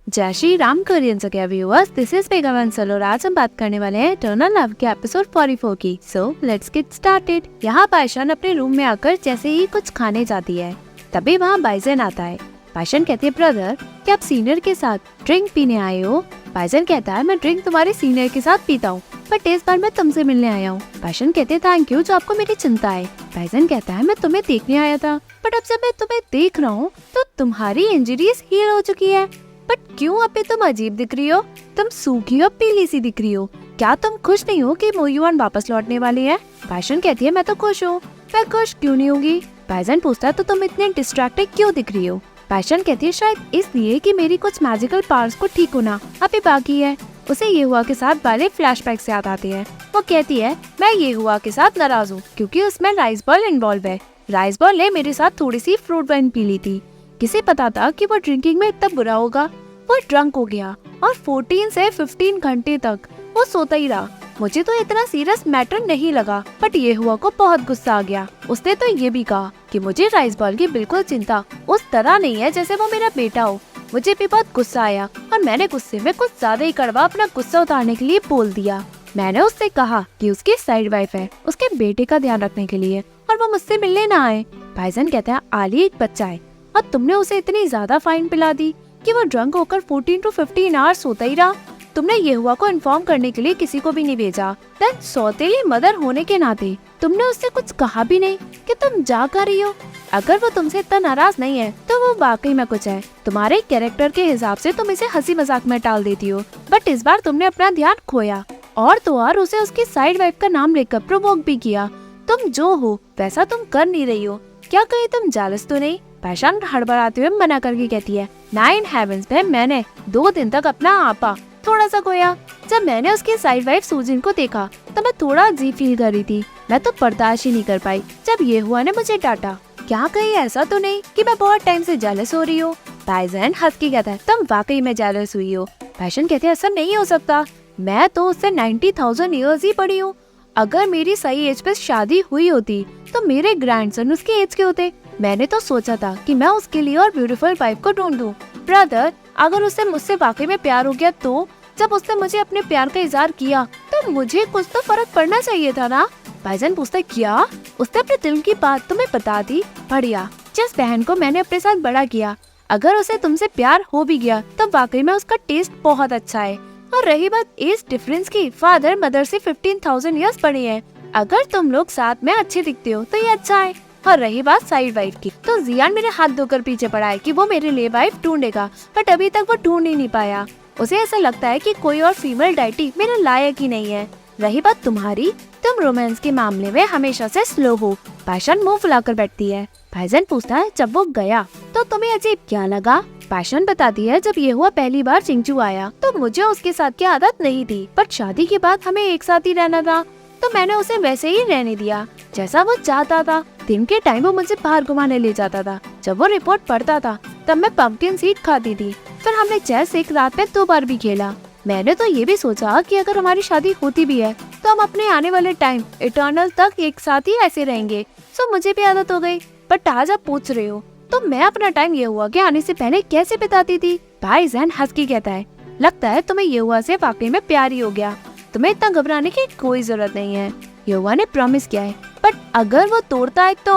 जय Shri Ram Korean viewers, this is Begum Salor. आज हम बात करने वाले हैं इटर्नल लव के एपिसोड 44 की। So let's get started. यहाँ पायशन अपने रूम में आकर जैसे ही कुछ खाने जाती है, तभी वहाँ बाइजन आता है। पायशन कहती है, ब्रदर क्या आप सीनियर के साथ ड्रिंक पीने आए हो? बाइजन कहता है, मैं ड्रिंक तुम्हारे सीनियर के साथ पीता हूँ, बट इस बार मैं तुमसे मिलने आया हूँ। पायशन कहते हैं, थैंक यू जो आपको मेरी चिंता है। बाइजन कहता है, मैं तुम्हें देखने आया था, बट अब जब मैं तुम्हें देख रहा हूँ तो तुम्हारी इंजरीज हील हो चुकी है। बट क्यों अभी तुम अजीब दिख रही हो? तुम सूखी और पीली सी दिख रही हो। क्या तुम खुश नहीं हो कि मोयुआन वापस लौटने वाली है? पायशन कहती है, मैं तो खुश हूँ। मैं खुश क्यों नहीं होगी? बाइजन पूछता है, तो तुम इतने डिस्ट्रैक्टेड क्यों दिख रही हो? पायशन कहती है, शायद इसलिए कि मेरी कुछ मैजिकल पावर्स को ठीक होना अभी बाकी है। उसे ये हुआ के साथ वाले फ्लैशबैक से याद आते हैं। वो कहती है, मैं ये हुआ के साथ नाराज हूँ क्योंकि उसमें राइस बॉल इन्वॉल्व है। राइस बॉल ने मेरे साथ थोड़ी सी फ्रूट वाइन पी ली थी। किसे पता था कि वो ड्रिंकिंग में इतना बुरा होगा। वो ड्रंक हो गया और 14 से 15 घंटे तक वो सोता ही रहा। मुझे तो इतना सीरियस मैटर नहीं लगा, बट ये हुआ को बहुत गुस्सा आ गया। उसने तो ये भी कहा कि मुझे राइस बॉल की बिल्कुल चिंता उस तरह नहीं है जैसे वो मेरा बेटा हो। मुझे भी बहुत गुस्सा आया और मैंने गुस्से में कुछ ज्यादा ही कड़वा अपना गुस्सा उतारने के लिए बोल दिया। मैंने उससे कहा कि उसकी साइड वाइफ है उसके बेटे का ध्यान रखने के लिए और वो मुझसे मिलने ना आए। भाईजान कहता है, आली एक बच्चा है और तुमने उसे इतनी ज्यादा फाइन पिला दी कि वो ड्रंक होकर 14 to 15 आवर्स सोता ही रहा। तुमने ये हुआ को इन्फॉर्म करने के लिए किसी को भी नहीं भेजा। देन सौतेली मदर होने के नाते तुमने उससे कुछ कहा भी नहीं कि तुम जा कर रही हो। अगर वो तुमसे इतना नाराज नहीं है तो वो वाकई में कुछ है। तुम्हारे कैरेक्टर के हिसाब से तुम इसे हंसी मजाक में टाल देती हो, बट इस बार तुमने अपना ध्यान खोया और तो और उसे उसकी साइड वाइफ का नाम लेकर प्रोवोक भी किया। तुम जो हो वैसा तुम कर नहीं रही हो। क्या कहीं तुम जालस तो नहीं? पायशन हड़बड़ाते हुए मना करके कहती है, 9 हेवंस में मैंने 2 दिन तक अपना आपा थोड़ा सा खोया। जब मैंने उसकी साइड वाइफ सूजिन को देखा तो मैं थोड़ा अजीब फील कर रही थी। मैं तो बर्दाश्त ही नहीं कर पाई जब ये हुआ ने मुझे डांटा। क्या कहीं ऐसा तो नहीं कि मैं बहुत टाइम से जेलस हो रही हूँ? पायजन हंस के कहता है, तुम वाकई में जेलस हुई हो। पायशन कहते हैं, ऐसा नहीं हो सकता, मैं तो उससे 90,000 ईयर्स ही बड़ी हूँ। अगर मेरी सही एज पे शादी हुई होती तो मेरे ग्रैंडसन उसके एज के होते। मैंने तो सोचा था कि मैं उसके लिए और ब्यूटीफुल वाइफ को ढूंढ दूं। ब्रदर, अगर उससे मुझसे वाकई में प्यार हो गया तो जब उसने मुझे अपने प्यार का इजहार किया तो मुझे कुछ तो फर्क पड़ना चाहिए था ना? भाईजान पूछता है, क्या उसने अपने दिल की बात तुम्हें बता दी? बढ़िया, जिस बहन को मैंने अपने साथ बड़ा किया, अगर उसे तुमसे प्यार हो भी गया तो वाकई में उसका टेस्ट बहुत अच्छा है। और रही बात एज डिफरेंस की, फादर मदर से 15,000 ईयर्स बड़े हैं। अगर तुम लोग साथ में अच्छे दिखते हो तो ये अच्छा है। और रही बात साइड वाइफ की, तो जियान मेरे हाथ धोकर पीछे पड़ा है कि वो मेरे लिए वाइफ ढूंढेगा, बट अभी तक वो ढूंढ ही नहीं पाया। उसे ऐसा लगता है कि कोई और फीमेल डाइटी मेरे लायक ही नहीं है। रही बात तुम्हारी, तुम रोमांस के मामले में हमेशा से स्लो हो। पायशन मुंह फुलाकर बैठती है। भाईजान पूछता है, जब वो गया तो तुम्हें अजीब क्या लगा? पायशन बताती है, जब ये हुआ पहली बार चिंचू आया तो मुझे उसके साथ की आदत नहीं थी, बट शादी के बाद हमें एक साथ ही रहना था तो मैंने उसे वैसे ही रहने दिया जैसा वो चाहता था। दिन के टाइम वो मुझे बाहर घुमाने ले जाता था। जब वो रिपोर्ट पढ़ता था तब मैं पंपकिन सीड खाती थी। फिर हमने चेस एक रात में 2 बार भी खेला। मैंने तो ये भी सोचा कि अगर हमारी शादी होती भी है तो हम अपने आने वाले टाइम इटर्नल तक एक साथ ही ऐसे रहेंगे। सो मुझे भी आदत हो गई। बट आज आप पूछ रहे हो तो मैं अपना टाइम ये हुआ के आने से पहले कैसे बिताती थी? भाईजान हंस के कहता है, लगता है तुम्हें ये हुआ से वाकई में प्यार ही हो गया। तुम्हें इतना घबराने की कोई जरूरत नहीं है। युवा ने प्रॉमिस किया है, बट अगर वो तोड़ता है तो?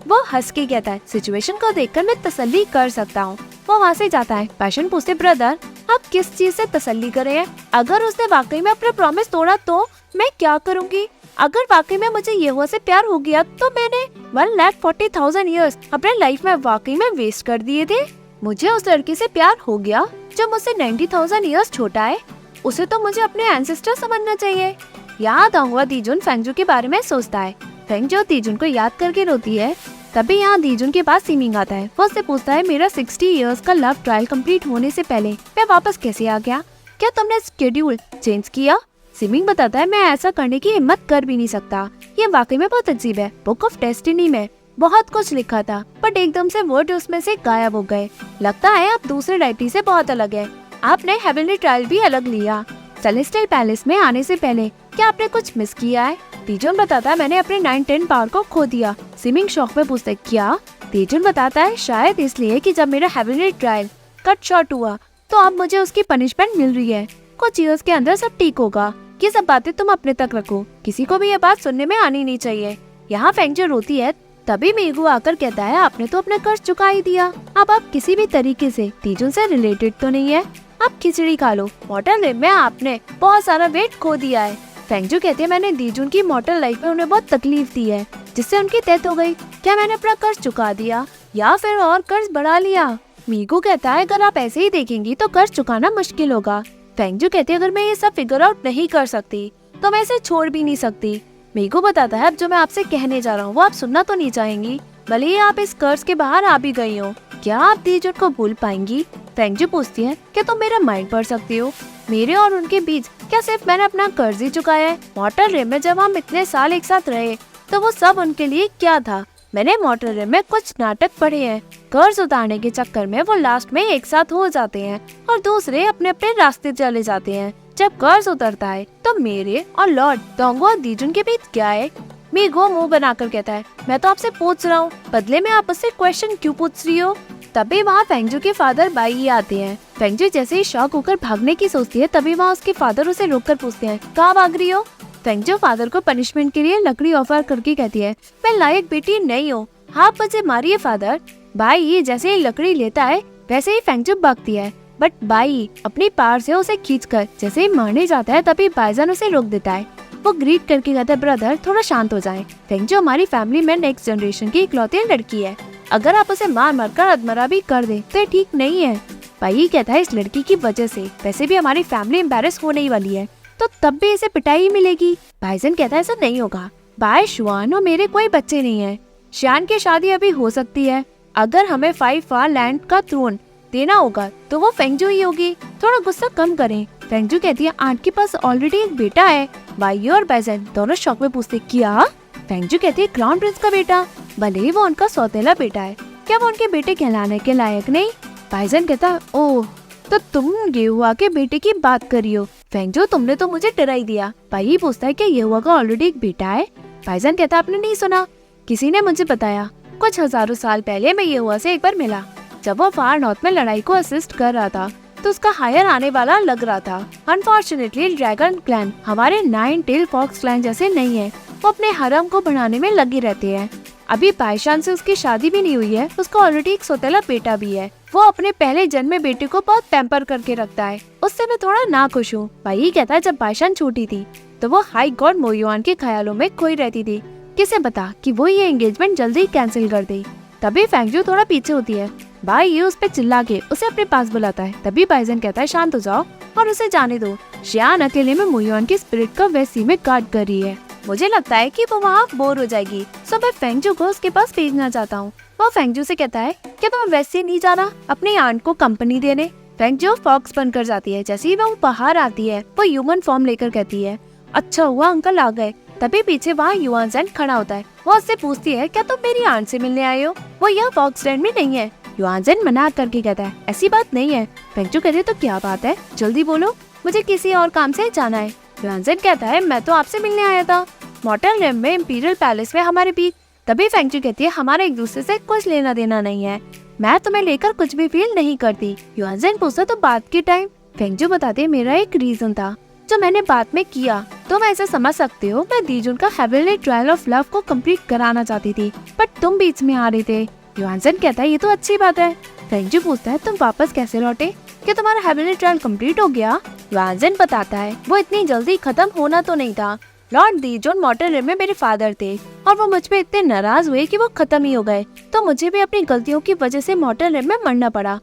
वो हंस के कहता है, सिचुएशन को देखकर मैं तसल्ली कर सकता हूँ। वो वहाँ से जाता है। पायशन पूछते, ब्रदर आप किस चीज से तसल्ली कर रहे हैं? अगर उसने वाकई में अपना प्रॉमिस तोड़ा तो मैं क्या करूँगी? अगर वाकई में मुझे ये हुआ से प्यार हो गया तो मैंने 1,40,000 ईयर्स अपने लाइफ में वाकई में वेस्ट कर दिए थे। मुझे उस लड़की से प्यार हो गया जो मुझसे 90,000 ईयर्स छोटा है। उसे तो मुझे अपने एंसेस्टर समझना चाहिए। यहाँ दाहुआ दीजुन फेंगजू के बारे में सोचता है। फेंगजू दीजुन को याद करके रोती है। तभी यहाँ दीजुन के पास सीमिंग आता है। वो उससे पूछता है, मेरा 60 इयर्स का लव ट्रायल कंप्लीट होने से पहले मैं वापस कैसे आ गया? क्या तुमने स्केड्यूल चेंज किया? सीमिंग बताता है, मैं ऐसा करने की हिम्मत कर भी नहीं सकता। ये वाकई में बहुत अजीब है। बुक ऑफ डेस्टिनी में बहुत कुछ लिखा था, बट एकदम से वर्ड उसमें से गायब हो गए। लगता है आप दूसरे डायटी से बहुत अलग है। आपने हेवनली ट्रायल भी अलग लिया। सेलेस्टियल पैलेस में आने से पहले क्या आपने कुछ मिस किया है? तीजुन बताता है, मैंने अपने 9-10 पावर को खो दिया। सिमिंग शौक में पूछता है, क्या? तीजुन बताता है, शायद इसलिए कि जब मेरा हेवनली ट्रायल कट शॉर्ट हुआ तो अब मुझे उसकी पनिशमेंट मिल रही है। कुछ ईयर्स के अंदर सब ठीक होगा। ये सब बातें तुम अपने तक रखो, किसी को भी ये बात सुनने में आनी नहीं चाहिए। यहाँ फेंगजू रोती है, तभी मीगू आकर कहता है आपने तो अपना कर्ज चुका ही दिया, अब आप किसी भी तरीके से दीजुन से रिलेटेड तो नहीं है, आप खिचड़ी खा लो। मॉर्टल लाइफ में आपने बहुत सारा वेट खो दिया है। फेंगजू कहती है मैंने दीजुन की मॉर्टल लाइफ में उन्हें बहुत तकलीफ दी है, जिससे उनकी डेथ हो गई। क्या मैंने अपना कर्ज चुका दिया या फिर और कर्ज बढ़ा लिया? मीगू कहता है अगर आप ऐसे ही देखेंगी तो कर्ज चुकाना मुश्किल होगा। फेंगजू कहती है अगर मैं ये सब फिगर आउट नहीं कर सकती तो मैं इसे छोड़ भी नहीं सकती। मीगू बताता है अब जो मैं आपसे कहने जा रहा हूँ वो आप सुनना तो नहीं चाहेंगी, भले ही आप इस कर्ज के बाहर आ भी गई हो। क्या आप दीजुन को भूल पाएंगी? फेंगजू पूछती है क्या तुम मेरा माइंड पढ़ सकती हो? मेरे और उनके बीच क्या सिर्फ मैंने अपना कर्ज ही चुकाया है? मॉर्टल रेम में जब हम इतने साल एक साथ रहे तो वो सब उनके लिए क्या था? मैंने मॉर्टल रेम में कुछ नाटक पढ़े हैं, कर्ज उतारने के चक्कर में वो लास्ट में एक साथ हो जाते हैं और दूसरे अपने अपने रास्ते चले जाते हैं। जब कर्ज उतरता है तो मेरे और लॉर्ड डोंगो और दीजुन के बीच क्या है? मीगो मुंह बनाकर कहता है मैं तो आपसे पूछ रहा हूँ, बदले में आप उससे क्वेश्चन क्यों पूछ रही हो? तभी वहाँ फेंगजू के फादर बाई आते हैं। फेंगजू जैसे ही शॉक होकर भागने की सोचती है तभी वहाँ उसके फादर उसे रोककर पूछते हैं कहाँ भाग रही हो? फेंगजू फादर को पनिशमेंट के लिए लकड़ी ऑफर करके कहती है मैं लायक बेटी नहीं हूँ, आप मुझे मारिए फादर। बाई जैसे ही लकड़ी लेता है वैसे ही फेंगजू भागती है, बट बाई अपनी पार से उसे खींचकर जैसे ही मारने जाता है तभी बाइजन उसे रोक देता है। वो ग्रीट करके कहता है ब्रदर थोड़ा शांत हो जाएं। फेंगजू हमारी फैमिली में नेक्स्ट जनरेशन की इकलौती लड़की है, अगर आप उसे मार मार कर अधमरा भी कर दे तो ठीक नहीं है। बाई कहता है इस लड़की की वजह से वैसे भी हमारी फैमिली एम्बेरस होने ही वाली है, तो तब भी इसे पिटाई ही मिलेगी। बाइजन कहता है ऐसा नहीं होगा, बाय शुआन और मेरे कोई बच्चे नहीं है, शियान की शादी अभी हो सकती है। अगर हमें 5 फार लैंड का थ्रोन देना होगा तो वो फेंगजू ही होगी, थोड़ा गुस्सा कम करें। फेंगजू कहती है आंट के पास ऑलरेडी एक बेटा है। बाई और बाइजन दोनों शौक में पूछते क्या? फेंगजू कहती है क्राउन प्रिंस का बेटा, भले ही वो उनका सौतेला बेटा है, क्या वो उनके बेटे कहलाने के लायक नहीं? बाइजन कहता ओह तो तुम येहुआ के बेटे की बात करी हो। फेंगजू तुमने तो मुझे डरा ही दिया। बाई पूछता है क्या येहुआ का ऑलरेडी एक बेटा है? बाइजन कहता आपने नहीं सुना, किसी ने मुझे बताया। कुछ हजारों साल पहले मैं येहुआ से एक बार मिला, जब वो फार नॉर्थ में लड़ाई को असिस्ट कर रहा था तो उसका हायर आने वाला लग रहा था। अनफॉर्चुनेटली ड्रैगन क्लैन हमारे 9 टेल फॉक्स क्लैन जैसे नहीं है, वो अपने हरम को बढ़ाने में लगे रहते हैं। अभी बाईशान से उसकी शादी भी नहीं हुई है, उसका ऑलरेडी एक सौतेला बेटा भी है। वो अपने पहले जन्मे बेटे को बहुत पैम्पर करके रखता है, उससे मैं थोड़ा नाखुश हूँ। भाई कहता है जब बाईशान छोटी थी तो वो हाई गॉड मोयुआन के ख्यालों में खोई रहती थी, किसे बता कि वो ये एंगेजमेंट जल्दी कैंसिल कर दे। तभी फेंगजू थोड़ा पीछे होती है, भाई ये उस पे चिल्ला के उसे अपने पास बुलाता है। तभी बाइजन कहता है शांत हो जाओ और उसे जाने दो, शियान अकेले में मोयुआन की स्पिरिट का वैसी में गार्ड कर रही है, मुझे लगता है कि वो वहाँ बोर हो जाएगी, सो मैं फेंगजू को उसके पास भेजना चाहता हूँ। वो फेंगजू से कहता है क्या तुम वैसे नहीं जाना अपनी आंट को कंपनी देने? फेंगजू फॉक्स बनकर जाती है, जैसे ही वो बाहर आती है वो ह्यूमन फॉर्म लेकर कहती है अच्छा हुआ अंकल आ गए। तभी पीछे वहाँ युआन ज़ेन खड़ा होता है, वो उससे पूछती है क्या तुम मेरी आंट से मिलने आए हो? वो यह फॉक्स लैंड में नहीं है। युआन ज़ेन मना करके कहता है ऐसी बात नहीं है। फेंगजू कहती है तो क्या बात है, जल्दी बोलो, मुझे किसी और काम से जाना है। युआन ज़ेन कहता है मैं तो आपसे मिलने आया था, मॉर्टल रेम में इंपीरियल पैलेस में हमारे बीच। तभी फेंगजू कहती है हमारे एक दूसरे से कुछ लेना देना नहीं है, मैं तुम्हें लेकर कुछ भी फील नहीं करती। युआन ज़ेन पूछता तो बात के टाइम? फेंगजू बताती है मेरा एक रीजन था जो मैंने बाद में किया, तुम ऐसे समझ सकते हो मैं दीजुन का हेवनली ट्रायल ऑफ लव को कंप्लीट कराना चाहती थी, बट तुम बीच में आ रहे थे। युआन ज़ेन कहता है ये तो अच्छी बात है। फेंगजू पूछता है तुम वापस कैसे लौटे, क्या तुम्हारा हेवनली ट्रायल कंप्लीट हो गया? युआन ज़ेन बताता है वो इतनी जल्दी खत्म होना तो नहीं था, लॉर्ड दीजुन मॉर्टल रेम में मेरे फादर थे और वो मुझ पे इतने नाराज हुए कि वो खत्म ही हो गए, तो मुझे भी अपनी गलतियों की वजह से मॉर्टल रेम में मरना पड़ा,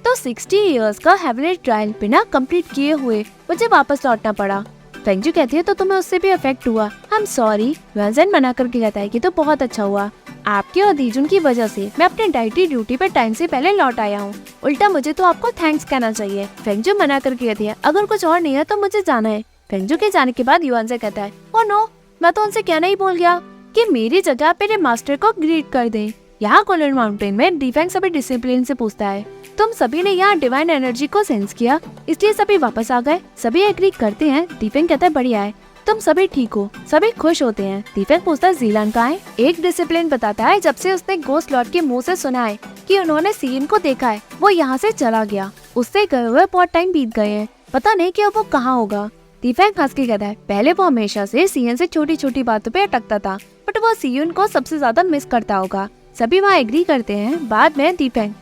तो 60 इयर्स का हेवनली ट्रायल बिना कंप्लीट किए हुए मुझे वापस लौटना पड़ा। फेंगजू कहती है तो तुम्हें उससे भी अफेक्ट हुआ? I am sorry. Yuan Zhen मना करके कहता है कि तो बहुत अच्छा हुआ, आपके और दीजुन की वजह से मैं अपने डाइटरी ड्यूटी पर टाइम से पहले लौट आया हूँ, उल्टा मुझे तो आपको थैंक्स कहना चाहिए। फेंगजू मना करके कहती है अगर कुछ और नहीं है तो मुझे जाना है। फेंगजू के जाने के बाद युआन ज़ेन कहता है ओ नो, मैं तो उनसे कहना ही भूल गया कि मेरी जगह मेरे मास्टर को ग्रीट कर दे। यहाँ कोलन माउंटेन में डिफेंग सभी डिसिप्लिन से पूछता है तुम सभी ने यहाँ डिवाइन एनर्जी को सेंस किया इसलिए सभी वापस आ गए? सभी एग्री करते हैं। डिफेंग कहता है बढ़िया है, तुम सभी ठीक हो, सभी खुश होते हैं। डिफेंग पूछता है जीलान कहाँ है? एक डिसिप्लिन बताता है जब से उसने गोस्ट लॉर्ड के मुंह से सुना है कि उन्होंने सीन को देखा है, वो यहाँ से चला गया। उससे गए हुए बहुत टाइम बीत गए हैं, पता नहीं कि अब वो कहाँ होगा। दीफेंग हंस के कहता है, पहले वो हमेशा से सीएन से छोटी छोटी बातों पे अटकता था, बट वो सीएन को सबसे ज्यादा मिस करता होगा। सभी वहाँ एग्री करते हैं। बाद में दीफेंग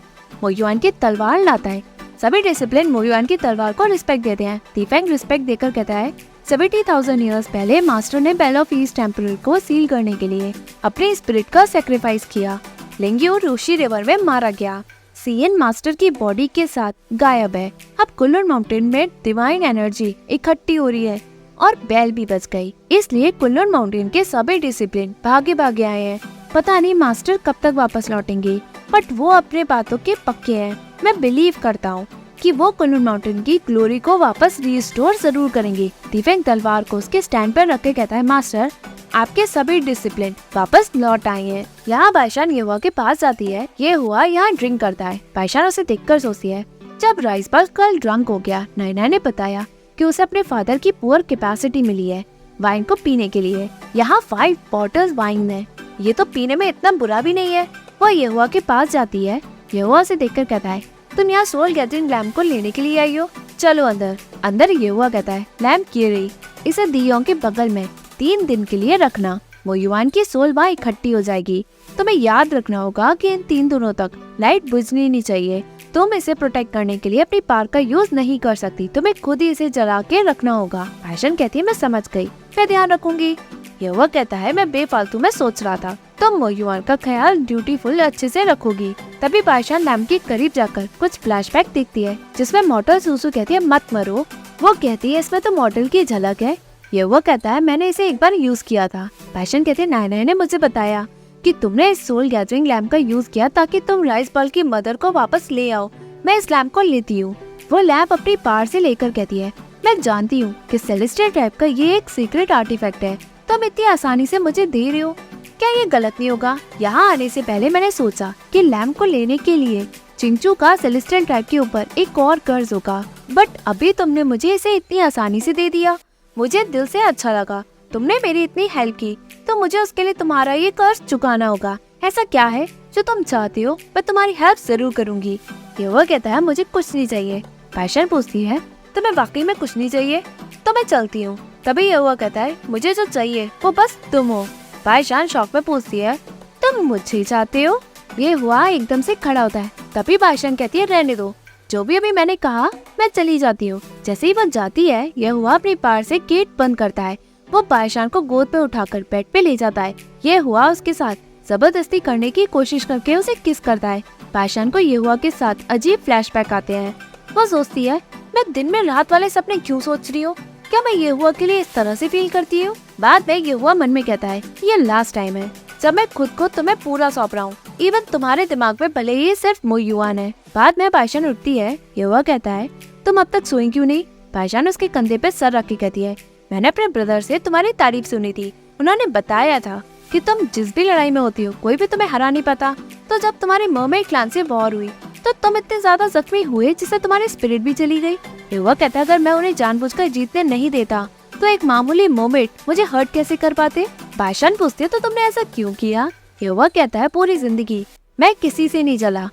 मोयुआन की तलवार लाता है। सभी डिसिप्लिन मोयुआन की तलवार को रिस्पेक्ट देते हैं। दीफेंग रिस्पेक्ट देकर कहता है, 70,000 ईयर्स पहले मास्टर ने बेल ऑफ ईस्ट टेम्पल को सील करने के लिए अपने स्पिरिट का सेक्रीफाइस किया। लिंग्यू रूशी रिवर में मारा गया। सीएन मास्टर की बॉडी के साथ गायब है। अब कुल्लून माउंटेन में डिवाइन एनर्जी इकट्ठी हो रही है और बेल भी बच गई। इसलिए कुल्लून माउंटेन के सभी डिसिप्लिन भागे भागे आए हैं। पता नहीं मास्टर कब तक वापस लौटेंगे, बट वो अपने बातों के पक्के हैं। मैं बिलीव करता हूँ कि वो कुल्लून माउंटेन की ग्लोरी को वापस रिस्टोर जरूर करेंगे। दीफेंग तलवार को उसके स्टैंड पर रख के कहता है, मास्टर आपके सभी डिसिप्लिन वापस लौट आए हैं। यहाँ बाइशान येहुआ के पास जाती है। ये हुआ यहाँ ड्रिंक करता है। बाइशान उसे देखकर सोचती है, जब राइसबर्ग कल ड्रंक हो गया, नैना ने बताया कि उसे अपने फादर की पुअर कैपेसिटी मिली है वाइन को पीने के लिए। यहाँ 5 बॉटल्स वाइन है, ये तो पीने में इतना बुरा भी नहीं है। वह येहुआ के पास जाती है। येहुआ उसे देखकर कहता है, तुम यहाँ सोल गैदरिंग लैम्प को लेने के लिए आई हो, चलो अंदर। अंदर येहुआ कहता है, लैम्प की रही, इसे दियों के बगल में 3 दिन के लिए रखना। मोयुआन की सोल वहाँ इकट्ठी हो जाएगी। तुम्हें याद रखना होगा कि इन 3 दिनों तक लाइट बुझनी नहीं चाहिए। तुम इसे प्रोटेक्ट करने के लिए अपनी पावर का यूज नहीं कर सकती, तुम्हें खुद ही इसे जला के रखना होगा। बाइशान कहती है, मैं समझ गई, मैं ध्यान रखूंगी। येहुआ कहता है, मैं बेफालतू में सोच रहा था, तुम मोयुआन का ख्याल ड्यूटीफुल अच्छे से रखोगी। तभी बाइशान लैम्प के करीब जाकर कुछ फ्लैशबैक देखती है, जिसमें मॉडल सूसू कहती है, मत मरो। वो कहती है, इसमें तो मॉडल की झलक है। येहुआ कहता है, मैंने इसे एक बार यूज किया था। बाइशान कहती है, नायना ने मुझे बताया कि तुमने इस सोल गैदरिंग लैम्प का यूज किया ताकि तुम राइसबर्ग की मदर को वापस ले आओ। मैं इस लैम्प को लेती हूँ। वो लैम्प अपनी पार से लेकर कहती है, मैं जानती हूँ कि सेलेस्टियल टाइप का ये एक सीक्रेट आर्टिफैक्ट है, तुम इतनी आसानी से मुझे दे रहे हो, क्या ये गलत नहीं होगा? यहाँ आने से पहले मैंने सोचा कि लैम्प को लेने के लिए चिंचू का सेलेस्टियल टाइप के ऊपर एक और कर्ज होगा, बट अभी तुमने मुझे इसे इतनी आसानी से दे दिया। मुझे दिल से अच्छा लगा, तुमने मेरी इतनी हेल्प की, तो मुझे उसके लिए तुम्हारा ये कर्ज चुकाना होगा। ऐसा क्या है जो तुम चाहती हो? मैं तुम्हारी हेल्प जरूर करूंगी। येहुआ कहता है, मुझे कुछ नहीं चाहिए। बाइशान पूछती है, तुम्हें वाकई में कुछ नहीं चाहिए? तो मैं चलती हूँ। तभी येहुआ कहता है, मुझे जो चाहिए वो बस तुम हो। बाइशान शौक में पूछती है, तुम मुझे चाहते हो? येहुआ एकदम से खड़ा होता है। तभी बाइशान कहती है, रहने दो, जो भी अभी मैंने कहा, मैं चली जाती हूँ। जैसे ही वो जाती है, येहुआ अपनी पार से गेट बंद करता है। वो बाइशान को गोद पे उठाकर बेड पे ले जाता है। येहुआ उसके साथ जबरदस्ती करने की कोशिश करके उसे किस करता है। बाइशान को येहुआ के साथ अजीब फ्लैशबैक आते हैं। वो सोचती है, मैं दिन में रात वाले सपने क्यों सोच रही हूँ? क्या मैं येहुआ के लिए इस तरह से फील करती हूँ? बाद में येहुआ मन में कहता है, ये लास्ट टाइम है जब मैं खुद को तुम्हें पूरा सौंप रहा हूँ। इवन तुम्हारे दिमाग में भले ही सिर्फ मोयुआन है। बाद में बाइशान उठती है। येहुआ कहता है, तुम अब तक सोई क्यों नहीं? बाइशान उसके कंधे पे सर रख के कहती है, मैंने अपने ब्रदर से तुम्हारी तारीफ सुनी थी। उन्होंने बताया था कि तुम जिस भी लड़ाई में होती हो, कोई भी तुम्हें हरा नहीं पाता। तो जब तुम्हारी मर्मेड क्लैन से वॉर हुई तो तुम इतने ज्यादा जख्मी हुए जिससे तुम्हारी स्पिरिट भी चली गई। येहुआ कहता है, अगर मैं उन्हें जानबूझकर जीतने नहीं देता तो एक मामूली मर्मेड मुझे हर्ट कैसे कर पाते? बाइशान पूछती है, तो तुमने ऐसा क्यों किया? येहुआ कहता है, पूरी जिंदगी मैं किसी से नहीं जला,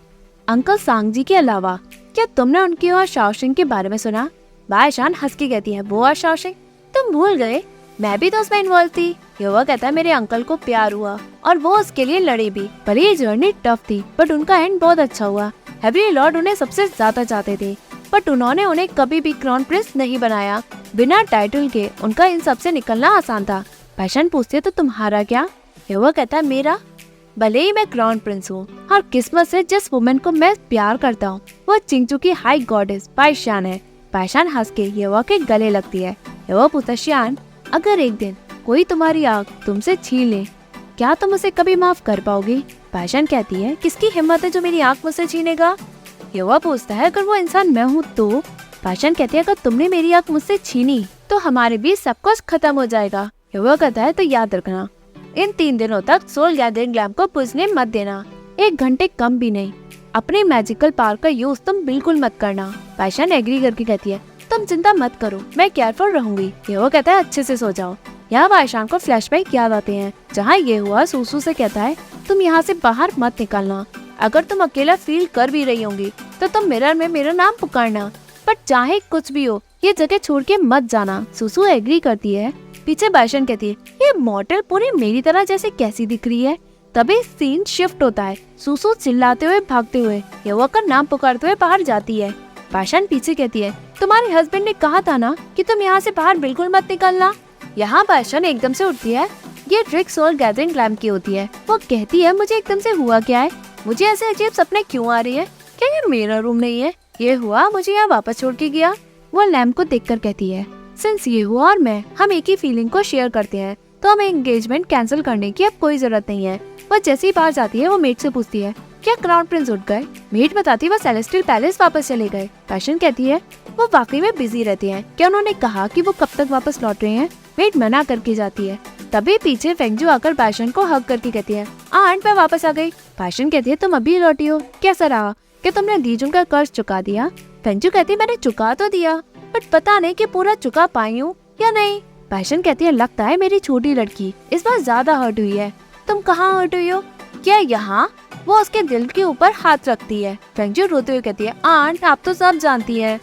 अंकल सांगजी के अलावा। क्या तुमने उनकी और शाओशिंग के बारे में सुना? बाइशान हंस के कहती है, वो और शाओशिंग तुम भूल गए, मैं भी तो उसमें इन्वॉल्व थी। येहुआ कहता है, मेरे अंकल को प्यार हुआ और वो उसके लिए लड़े भी। भले ये जर्नी टफ थी, बट उनका एंड बहुत अच्छा हुआ। हेवरी लॉर्ड उन्हें सबसे ज्यादा चाहते थे, बट उन्होंने उन्हें कभी भी क्राउन प्रिंस नहीं बनाया। बिना टाइटल के उनका इन सब से निकलना आसान था। बाइशान पूछती है, तो तुम्हारा क्या? येहुआ कहता है, मेरा भले ही मैं क्राउन प्रिंस हूँ और किस्मत से जिस वुमेन को मैं प्यार करता हूँ वो चिंचू की हाई गॉडेस बाइशान है। बाइशान हंस के येहुआ के गले लगती है। येहुआ पूछता, श्यान, अगर एक दिन कोई तुम्हारी आँख तुमसे छीन ले, क्या तुम उसे कभी माफ कर पाओगी? बाइशान कहती है, किसकी हिम्मत है जो मेरी आँख मुझसे छीनेगा? येहुआ पूछता है, अगर वो इंसान मैं हूँ तो? बाइशान कहती है, अगर तुमने मेरी आँख मुझसे छीनी तो हमारे बीच सब कुछ खत्म हो जाएगा। येहुआ कहता है, तो याद रखना, इन 3 दिनों तक सोल गैदरिंग लैम्प को बुझने मत देना, 1 घंटे कम भी नहीं। अपनी मैजिकल पावर का यूज तुम बिल्कुल मत करना। बाइशान एग्री करके कहती है, तुम चिंता मत करो, मैं केयरफुल रहूंगी। येहुआ कहता है, अच्छे से सो जाओ। यहाँ बाइशान को फ्लैशबैक याद आते हैं, जहाँ येहुआ सूसू से कहता है, तुम यहाँ से बाहर मत निकलना, अगर तुम अकेला फील कर भी रही होंगी तो तुम मिरर में मेरा नाम पुकारना, बट चाहे कुछ भी हो ये जगह छोड़ के मत जाना। सुसु एग्री करती है। पीछे बाइशन कहती है, ये मॉडल पूरी मेरी तरह जैसे कैसी दिख रही है। तभी सीन शिफ्ट होता है। सुसु चिल्लाते हुए भागते हुए यहुआ का नाम पुकारते हुए बाहर जाती है। बाइशन पीछे कहती है, तुम्हारे हस्बैंड ने कहा था ना कि तुम यहाँ से बाहर बिल्कुल मत निकलना। यहाँ बाइशन एकदम से उठती है। ये ट्रिक सोल गैदरिंग क्लैम्प की होती है। वो कहती है, मुझे एकदम से हुआ क्या है, मुझे ऐसे अजीब सपने क्यों आ रही है, क्या ये मेरा रूम नहीं है, ये हुआ मुझे यहाँ वापस छोड़ के गया। वो लैम्प को देखकर कहती है, सिंस ये हुआ और मैं हम एक ही फीलिंग को शेयर करते हैं तो हमें एंगेजमेंट कैंसिल करने की अब कोई जरूरत नहीं है। वो जैसे ही बाहर जाती है वो मेट से पूछती है, क्या क्राउन प्रिंस उठ गए। मेट बताती है वो सेलेस्टियल पैलेस वापस चले गए। पैशन कहती है, वो वाकई में बिजी रहते हैं, क्या उन्होंने कहा कि वो कब तक वापस लौट रहे हैं। मेट मना करके जाती है। तभी पीछे फेंगजू आकर पैशन को हग करके कहती है, आंट मैं वापस आ गई। पैशन कहती है, तुम अभी लौटी हो, कैसा रहा, क्या तुमने दीजुन का कर्ज चुका दिया। फेंगजू कहती है, मैंने चुका तो दिया बट पता नहीं कि पूरा चुका पाई हूँ या नहीं। पैशन कहती है, लगता है मेरी छोटी लड़की इस बार ज्यादा हर्ट हुई है। तुम कहाँ हर्ट हुई हो, क्या यहाँ। वो उसके दिल के ऊपर हाथ रखती है। फेंगजू रोते हुए कहती है, आंट आप तो सब जानती है।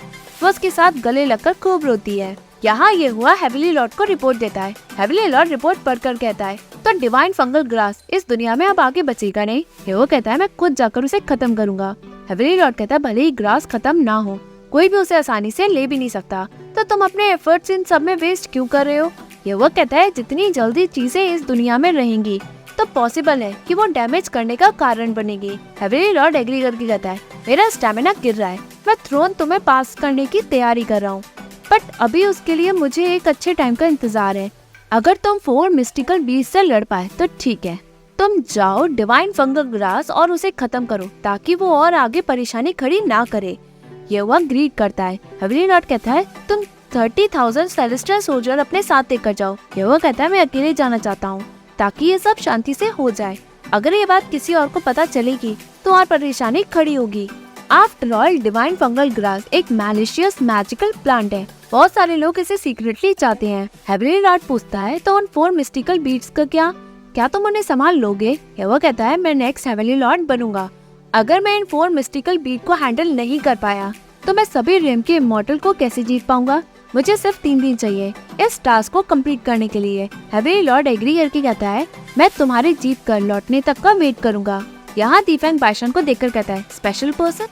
वो उसके साथ गले लगकर खूब रोती है। यहाँ ये हुआ हेवली लॉर्ड को रिपोर्ट देता है। हेवली लॉर्ड रिपोर्ट पढ़कर कहता है, तो डिवाइन फंगल ग्रास इस दुनिया में अब आगे बचेगा नहीं। वो कहता है, मैं खुद जाकर उसे खत्म करूंगा। हेवली लॉर्ड कहता है, भले ही ग्रास खत्म ना हो, कोई भी उसे आसानी से ले भी नहीं सकता, तो तुम अपने एफर्ट्स इन सब में वेस्ट क्यों कर रहे हो। वो कहता है, जितनी जल्दी चीजें इस दुनिया में रहेंगी तो पॉसिबल है कि वो डैमेज करने का कारण बनेगी। हेवली लॉर्ड एग्री करके कहता है, मेरा स्टेमिना गिर रहा है, मैं थ्रोन तुम्हें पास करने की तैयारी कर रहा हूँ, बट अभी उसके लिए मुझे एक अच्छे टाइम का इंतजार है। अगर तुम 4 मिस्टिकल बीस्ट से लड़ पाए तो ठीक है, तुम जाओ डिवाइन फंगल ग्रास और उसे खत्म करो ताकि वो और आगे परेशानी खड़ी ना करे। ये वह ग्रीड करता है। हेवली लॉर्ड कहता है, तुम 30,000 सेलेस्टियल सोल्जर अपने साथ लेकर जाओ। ये वह कहता है, मैं अकेले जाना चाहता हूँ ताकि ये सब शांति से हो जाए। अगर ये बात किसी और को पता चलेगी तो और परेशानी खड़ी होगी। After all divine fungal grass एक मैलिशियस मैजिकल प्लांट है, बहुत सारे लोग इसे सीक्रेटली चाहते हैं। हेवली लॉर्ड पूछता है, तो उन 4 मिस्टिकल बीट्स का क्या तुम उन्हें संभाल लोगे। वो कहता है, मैं नेक्स्ट हेवली लॉर्ड बनूंगा। अगर मैं इन 4 मिस्टिकल बीट को हैंडल नहीं कर पाया तो मैं सभी रेम के इमॉर्टल को कैसे जीत पाऊंगा। मुझे सिर्फ 3 दिन चाहिए इस टास्क को कंप्लीट करने के लिए। हेवली लॉर्ड एग्री करके कहता है, मैं तुम्हारे जीत कर लौटने तक का वेट करूंगा। यहाँ दीफेंग बाइशन को देखकर कहता है, स्पेशल पर्सन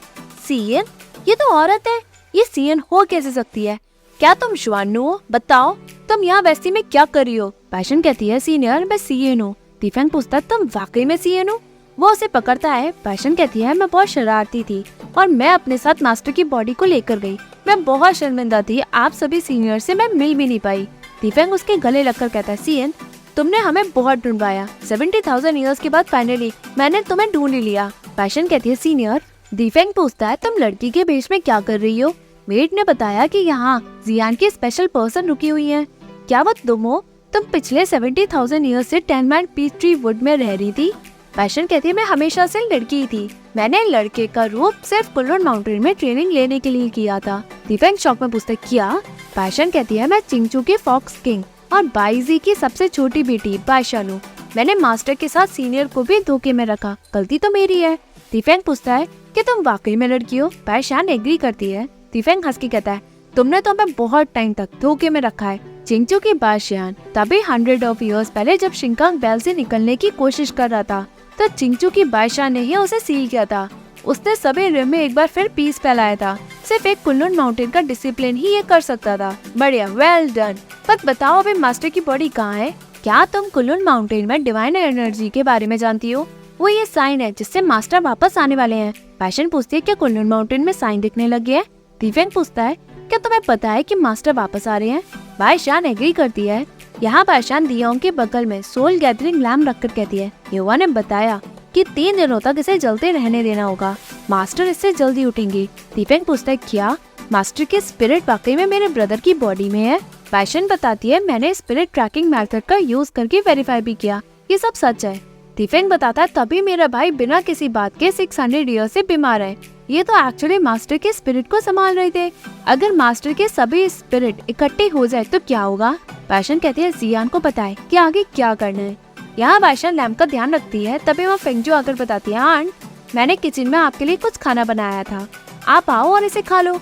सीएन, ये तो औरत है, ये सीएन हो कैसे सकती है। क्या तुम शुआनु हो, बताओ तुम यहाँ वेस्टी में क्या कर रही हो। बाइशन कहती है, सीनियर मैं सीएन हूँ। दीफेंग पूछता है, तुम वाकई में सीएन हो। वो उसे पकड़ता है। बाइशन कहती है, मैं बहुत शरारती थी और मैं अपने साथ मास्टर की बॉडी को लेकर गई। मैं बहुत शर्मिंदा थी, आप सभी सीनियर से मैं मिल भी नहीं पाई। दीफेंग उसके गले लगकर कहता है, सीएन तुमने हमें बहुत ढूंढवाया, 70,000 ईयर्स के बाद फाइनली मैंने तुम्हें ढूंढ लिया। बाइशन कहती है, सीनियर। दीफेंग पूछता है, तुम लड़की के भेष में क्या कर रही हो। मेट ने बताया कि यहाँ जियान की स्पेशल पर्सन रुकी हुई है। क्या वो तुम हो। तुम पिछले 70,000 ईयर्स से 10 मैन पीच ट्री वुड में रह रही थी। पैशन कहती है, मैं हमेशा से लड़की थी, मैंने लड़के का रूप सिर्फ कुल्लून माउंटेन में ट्रेनिंग लेने के लिए किया था। दीफेंग शॉक में पूछता है, क्या। पैशन कहती है, मैं चिंगचू की फॉक्स किंग और बाइजी की सबसे छोटी बेटी बाइशान हूँ। मैंने मास्टर के साथ सीनियर को भी धोखे में रखा, गलती तो मेरी है। दीफेंग पूछता है कि तुम वाकई में लड़की हो। बाइशान एग्री करती है। दीफेंग हंस के कहता है, तुमने तो हमें बहुत टाइम तक धोखे में रखा है। चिंगचू की बाइशान तभी 100 ऑफ ईयर्स पहले जब शिंकांग बेल से निकलने की कोशिश कर रहा था तो चिंगचू की बाइशान ने ही उसे सील किया था। उसने सभी रिम में एक बार फिर पीस फैलाया था। सिर्फ एक कुल्लून माउंटेन का डिसिप्लिन ही ये कर सकता था। बढ़िया, वेल डन। पर बताओ अभी मास्टर की बॉडी कहाँ है। क्या तुम कुल्लून माउंटेन में डिवाइन एनर्जी के बारे में जानती हो। वो ये साइन है जिससे मास्टर वापस आने वाले हैं। पैशन पूछती है, क्या कुल्लून माउंटेन में साइन दिखने लग गया है। दीफेंग पूछता है, क्या तुम्हें पता है कि मास्टर वापस आ रहे हैं। बाइशान एग्री करती है। यहाँ बाइशान दियोंग के बगल में सोल गैदरिंग लैम्प रखकर कहती है, युवा ने बताया कि 3 दिनों तक इसे जलते रहने देना होगा, मास्टर इससे जल्दी उठेंगे। दीफेंग पूछता है, क्या मास्टर की स्पिरिट वाकई में मेरे ब्रदर की बॉडी में है। बाइशान बताती है, मैंने स्पिरिट ट्रैकिंग मेथड का यूज करके वेरीफाई भी किया, ये सब सच है। दीफेंग बताता है, तभी मेरा भाई बिना किसी बात के 600 ईयर से बीमार है। ये तो एक्चुअली मास्टर के स्पिरिट को संभाल रहे थे। अगर मास्टर के सभी स्पिरिट इकट्ठे हो जाए तो क्या होगा। बाइशान कहती है, जियान को पता है कि आगे क्या करना है। यहाँ बाइशान लैम्प का ध्यान रखती है। तभी वहाँ फेंगजू आकर बताती है, आंट मैंने किचन में आपके लिए कुछ खाना बनाया था, आप आओ और इसे खा लो।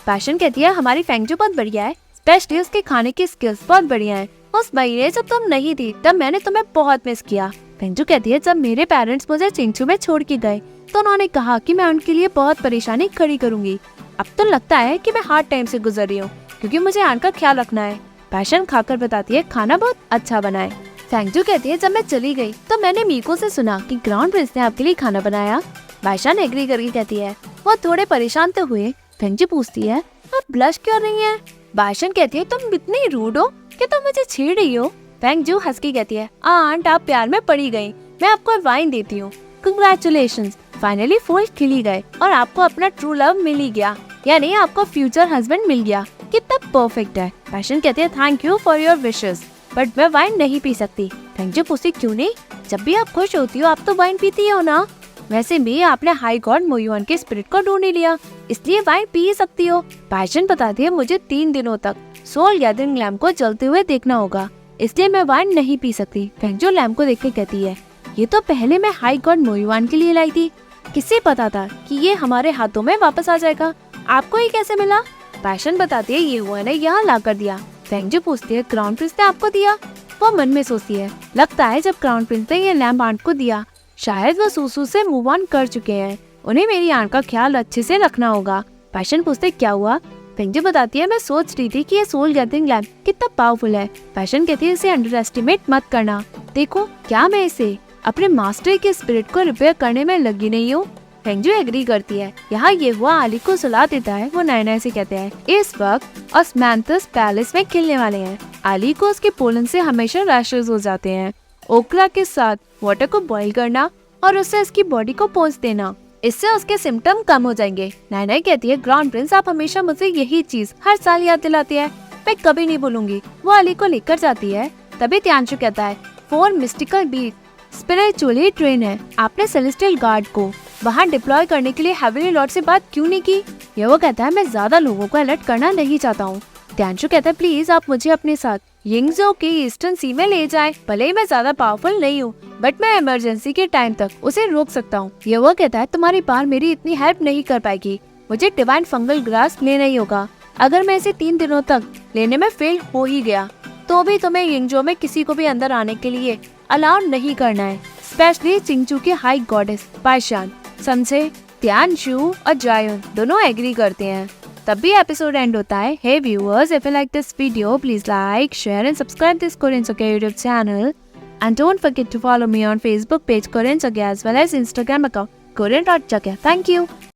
पैशन कहती है हमारी फेंगजू बहुत बढ़िया है, स्पेशली उसके खाने की स्किल्स बहुत बढ़िया है। उस महीने जब तुम नहीं थी तब मैंने तुम्हें बहुत मिस किया। फेंगजू कहती है जब मेरे पेरेंट्स मुझे चिंचू में छोड़ के गए तो उन्होंने कहा कि मैं उनके लिए बहुत परेशानी खड़ी करूंगी। अब तो लगता है कि मैं हार्ड टाइम से गुजर रही हूँ क्योंकि मुझे आन का ख्याल रखना है। पैशन खाकर बताती है खाना बहुत अच्छा बना है। फेंगजू कहती है जब मैं चली गई तो मैंने मीको से सुना कि ग्राउंड प्रिंस ने आपके लिए खाना बनाया। बाइशान एग्री करके कहती है वो थोड़े परेशान तो हुए। फेंगजू पूछती है आप ब्लश क्यों रही हैं? बाइशान कहती है तुम इतनी रूड हो कि तुम मुझे छेड़ रही हो। फेंगजू हंस के कहती है आंट आप प्यार में पड़ी गई, मैं आपको वाइन देती हूँ। कंग्रेचुलेशंस, फाइनली फूल खिली गए और आपको अपना ट्रू लव मिल ही गया, यानी आपको फ्यूचर हस्बैंड मिल गया। कितना परफेक्ट है। पैशन कहती है thank you for your wishes, but मैं वाइन नहीं पी सकती। फेंगजू पूछती क्यों नहीं? जब भी आप खुश होती हो आप तो वाइन पीती हो ना। वैसे भी आपने हाई गॉड मोयुआन के स्पिरिट को ढूंढ लिया, इसलिए वाइन पी सकती हो। पैशन बताती है मुझे 3 दिनों तक सोल गैदरिंग लैम्प को जलते हुए देखना होगा, इसलिए मैं वाइन नहीं पी सकती। फेंगजू लैम्प को देख के कहती है ये तो पहले मैं हाई गॉड मोयुआन के लिए लाई थी, किसे पता था कि ये हमारे हाथों में वापस आ जाएगा, आपको ये कैसे मिला? पैशन बताती है ये हुआ ने यहाँ ला कर दिया। फेंगजू पूछती है क्राउन प्रिंस ने आपको दिया? वो मन में सोचती है लगता है जब क्राउन प्रिंस ने ये लैम्प आंट को दिया शायद वो सूसू से मूव ऑन कर चुके हैं, उन्हें मेरी आंट का ख्याल अच्छे से रखना होगा। पैशन पूछते क्या हुआ? फेंगजू बताती है मैं सोच रही थी कि ये सोल गैदरिंग लैम्प कितना पावरफुल है। पैशन कहती है इसे अंडर एस्टिमेट मत करना, देखो क्या मैं इसे अपने मास्टर के स्पिरिट को रिपेयर करने में लगी नहीं हूँ। फेंगजू एग्री करती है। यहाँ ये हुआ आली को सुला देता है। वो नए से कहते हैं इस वक्त ऑस्मैंथस पैलेस में खिलने वाले हैं। आली को उसके पोलन से हमेशा रैशेस हो जाते हैं। ओकरा के साथ वाटर को बॉईल करना और उससे इसकी बॉडी को पोंछ देना, इससे उसके सिम्टम कम हो जाएंगे। नैना कहती है ग्राउंड प्रिंस आप हमेशा मुझे यही चीज हर साल याद दिलाती है, मैं कभी नहीं भूलूंगी। वो आली को लेकर जाती है। तभी त्यांशु कहता है 4 मिस्टिकल बीट स्पिरिचुअली ट्रेन है, आपने सेलेस्टियल गार्ड को वहाँ डिप्लॉय करने के लिए हेवनली लॉर्ड से बात क्यों नहीं की? ये वो कहता है मैं ज्यादा लोगों को अलर्ट करना नहीं चाहता हूँ। त्यांशु कहता है प्लीज आप मुझे अपने साथ यिंगजो के ईस्टर्न सी में ले जाएं। भले ही मैं ज्यादा पावरफुल नहीं हूँ बट मैं इमरजेंसी के टाइम तक उसे रोक सकता हूँ। ये वो कहता है तुम्हारी बार मेरी इतनी हेल्प नहीं कर पाएगी, मुझे डिवाइन फंगल ग्रास लेना ही होगा। अगर मैं इसे 3 दिनों तक लेने में फेल हो ही गया तो भी तुम्हें यिंगजो में किसी को भी अंदर आने के लिए अलाउ नहीं करना है, स्पेशली चिंगचू के हाई गॉडेस पाइशान। समझे? त्यांशु और जायुन दोनों एग्री करते हैं। तब भी एपिसोड एंड होता है। Hey viewers, if you like this video please like, share and subscribe this Korean सोके YouTube channel and don't forget to follow me on Facebook page Korean Soke as well as Instagram account Korean.Soke. Thank you.